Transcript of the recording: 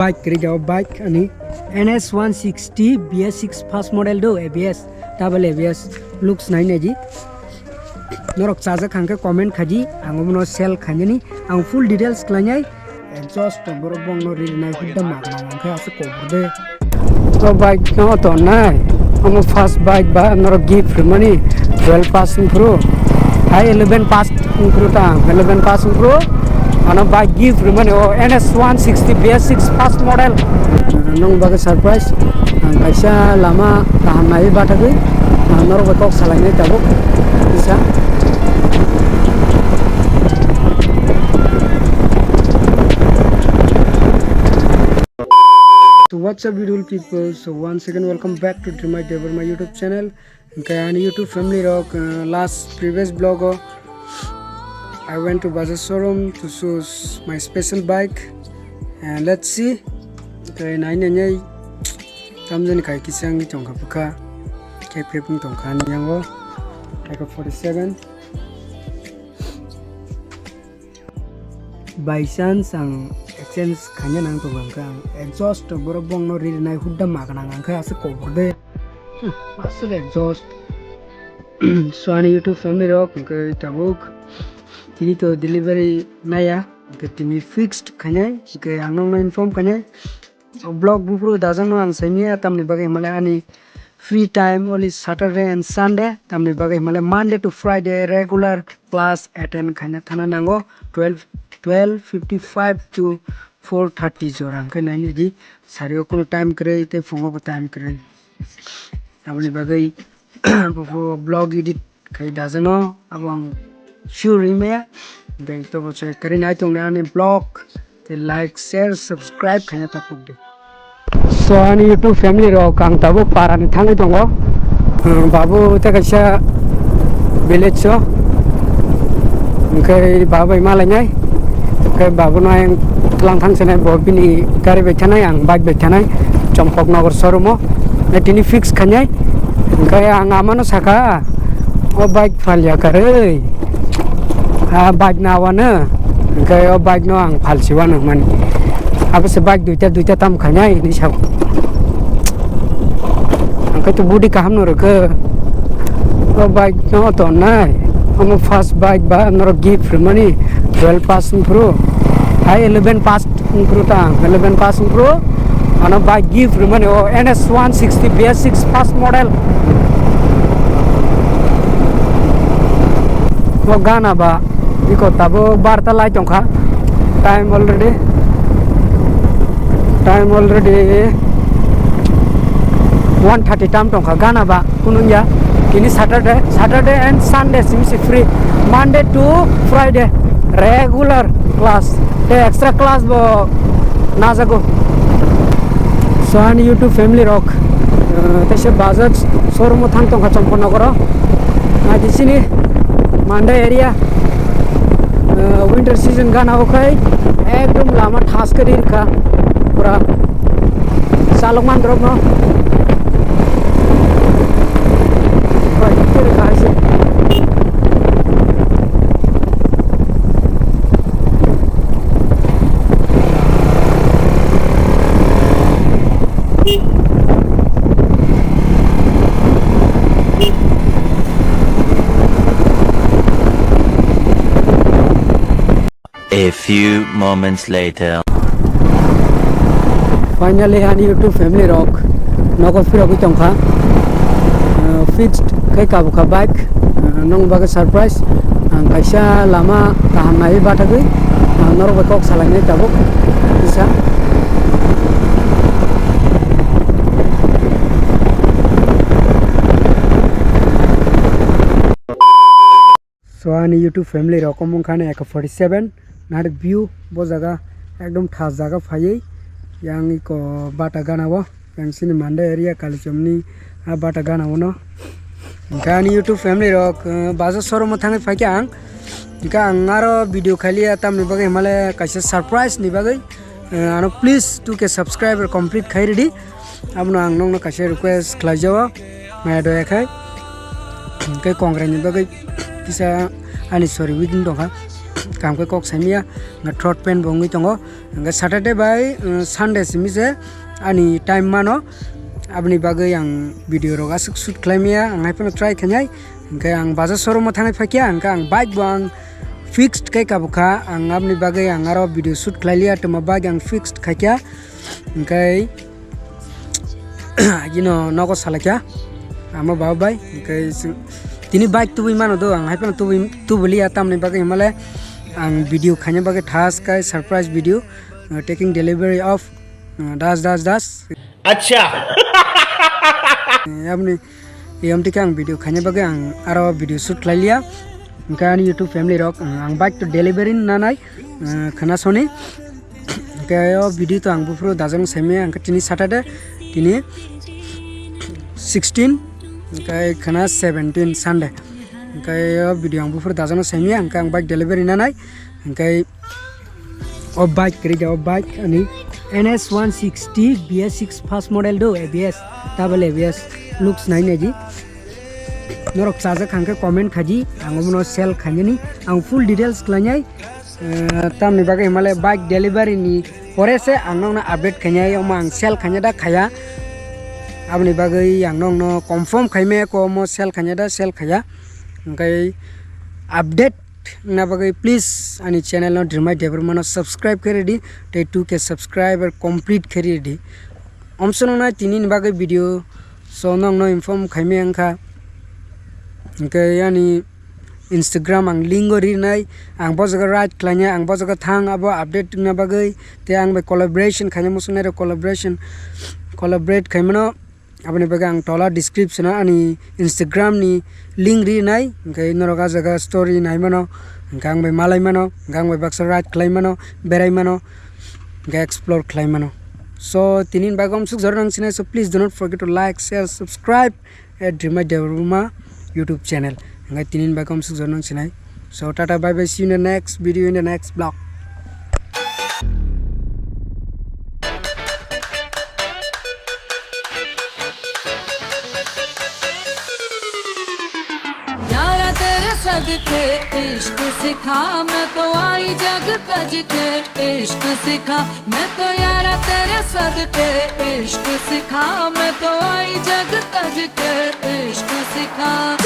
Bike kerja bike ani NS 160 BS6 first model do ABS double ABS looks nine ji norok charger khangke comment khaji angono sell khanyani ang full details klanyai exhaust borobong no ril nai hidda magna angke ase koburde to bike no to nai amo first bike ba norok gift money 12 passing pro high 11 pass pro ta 11 passing pro ano bike gift money o NS 160 BS6 first model nong baga surprise kaisa lama taham nai batagui norok bakok salai tabuk bisa. So what's up beautiful people, so once again welcome back to Dream My Dever my YouTube channel. Kaya YouTube family rock last previous vlog I went to Bajaj showroom to choose my special bike and let's see kaya nai nyai tamjani kai kisang ni chongka puka kai preping tongkha ni yango like 47 by chance ang exchange kanya nang tongka exhaust borobong no ri nai hudda magna angka ase koborde massive exhaust so ani YouTube family rock kai tabuk tini to delivery naya ke tini fixed kanya ke angno inform kanya blog bufru dazang no ang semia tamni bagai male ani free time only Saturday and Sunday tamni bagai male Monday to Friday regular class attend kanya thana nango 12:55 to 4:30 jorang ke nai ji sario ko time kre ite fongo ko time kre tamni bagai blog edit kai dazano abang sure email then to boche kari nai tong ani blog te like share subscribe khanya tapuk de so ani YouTube family ro kang tabu parani thangi tongo babu te kaisa village so kai babu malai nai kai babu nai lang thang senai bobini gari bethanai ang bike bethanai chompok nagar showroom ne tini fix khanyai kai ang amano saka o bike falya kare bike nawana kai o bike no ang falsiwana man apa se bike duita tam khanyai ni sab angkai tu budi kaham no ke o bike no to nai amo first bike ba nor gift money 12 passing pro high 11 pass pro ta 11 passing pro ano bike gift money o NS 160 BS6 first model o gana ba iko tabo barta lai tongkha time already 1:30 tam tongkha gana ba kununya kini Saturday and Sunday seems free Monday to Friday regular class the extra class bo na jago so ani YouTube family rock tese Bajaj showroom thang tongkha champon nagaro aji sini Manda area winter season gana hokai ekdom lama thas kari rkha pura salokman drop no A few moments later. Finally ani YouTube family rock nogo fira ko tongkha fixed kai kabu ka bike nong baga surprise kaisa lama taham nai batagui norok bakok salai tabuk bisa. So ani YouTube family rock mong khane 47 nar view bo jaga ekdom thas jaga phai yang iko bata gana bo yang sini Manda area kalichomni bata gana no gani YouTube family rock Bajaj showroom thangai phai ang ka angaro video khali atam ni bagai male kaisa surprise ni bagai ano please to ke subscriber complete khai ready amno ang nong kaisa request khlaijawa maya doya khai ke congrats ni bagai kisa ani sorry within dongha kamke kok saimia nga throat pain bongi tongo nga Saturday by Sunday simise ani time mano abni bagai yang video roga shoot khlaimia ang haipano try khanyai nga ang bajar showroom ma thangai phakia ang bike bang fixed kai kabuka ang abni bagai ang aro video shoot khlailia tuma bike ang fixed khakia nga nogo salakya amo babai nga tini bike tu mano do ang haipano tu beli atam ni bagai male ang video khanya bagai thas kai surprise video taking delivery of das अच्छा apni yamti kang video khanya bagai ang aro video shoot khlailia kan YouTube family rock ang bike to delivery nanai khana soni kayo video to ang bufro dazang seme ang tini Saturday tini 16 kai khana 17 Sunday kai video ang bufur dazano semi ang bike delivery nanai kai bike kri ja bike ani NS 160 BS6 first model do ABS double ABS looks 9 ji norok chaja khangke comment khaji angomno sell khanyani ang full details klanyai tamni bagai male bike delivery ni pore se angna update khanyai ang sell khanyada khaya abni bagai yang no confirm khaime ko mo sell khanyada sell khaya ngai update na bagai please ani channel no dirmai deber mano subscribe kare di te 2k subscriber complete kare di omsono na tinin bagai video so no inform khaime angkha ngai ani Instagram ang link ri nai ang bojaga right klanya ang bojaga thang abo update na bagai te ang be collaboration khanya musune re collaborate khaimano apni bagang tola description ani Instagram ni link ri nai ngai noroga jaga story nai mano gang bai malai mano gang bai baksa right klai mano berai mano ga explore klai mano so tinin bagom suk jornang sinai so please do not forget to like share subscribe at Dreamer Devruma YouTube channel ngai tinin bagom suk jornang sinai so tata bye bye, see you in the next video in the next vlog. सदके इश्क सिखा मैं तो आई जग तज के इश्क सिखा मैं तो यारा तेरे सदके इश्क सिखा मैं तो आई जग तज के इश्क सिखा